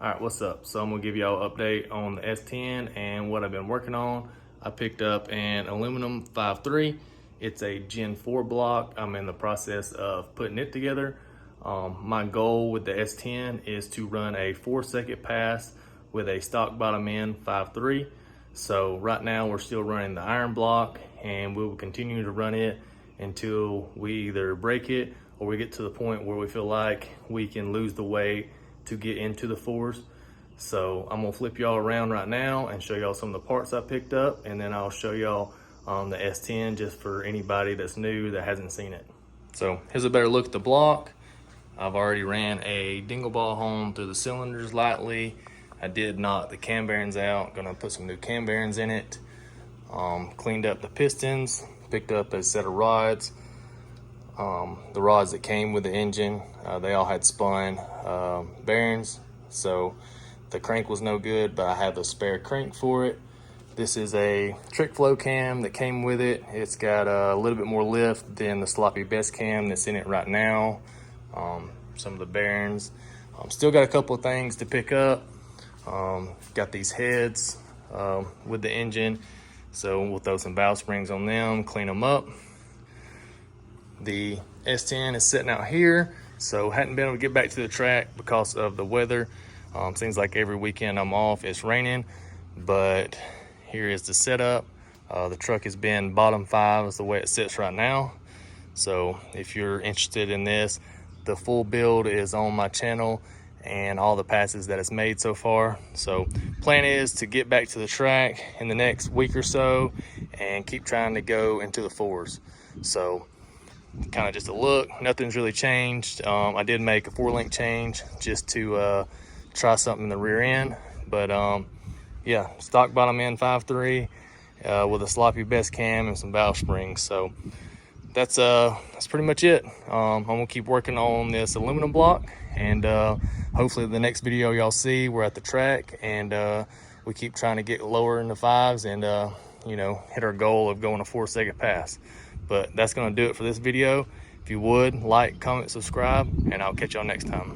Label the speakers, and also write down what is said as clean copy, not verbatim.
Speaker 1: All right, what's up? So I'm gonna give y'all an update on the S10 and what I've been working on. I picked up an aluminum 5.3. It's a Gen 4 block. I'm in the process of putting it together. My goal with the S10 is to run a 4-second pass with a stock bottom end 5.3. So right now we're still running the iron block, and we will continue to run it until we either break it or we get to the point where we feel like we can lose the weight to get into the 4's. So I'm gonna flip y'all around right now and show y'all some of the parts I picked up, and then I'll show y'all the S10 just for anybody that's new that hasn't seen it. So here's a better look at the block. I've already ran a dingle ball home through the cylinders lightly. I did knock the cam bearings out. Gonna put some new cam bearings in it. Cleaned up the pistons, picked up a set of rods. The rods that came with the engine, they all had spun bearings, so the crank was no good, but I have the spare crank for it. This is a trick flow cam that came with it. It's got a little bit more lift than the sloppy best cam that's in it right now. Some of the bearings. Still got a couple of things to pick up. Got these heads with the engine, so we'll throw some valve springs on them, clean them up. The S10 is sitting out here, so hadn't been able to get back to the track because of the weather. Seems like every weekend I'm off, it's raining, but here is the setup. The truck has been bottom 5 is the way it sits right now. So if you're interested in this, the full build is on my channel and all the passes that it's made so far. So plan is to get back to the track in the next week or so and keep trying to go into the 4's. So kind of just a look, nothing's really changed. I did make a 4-link change just to try something in the rear end, but yeah, stock bottom end 5.3 with a sloppy best cam and some valve springs. So that's pretty much it. I'm gonna keep working on this aluminum block, and hopefully the next video y'all see we're at the track, and we keep trying to get lower in the 5's and you know, hit our goal of going a 4-second pass. But that's gonna do it for this video. If you would, like, comment, subscribe, and I'll catch y'all next time.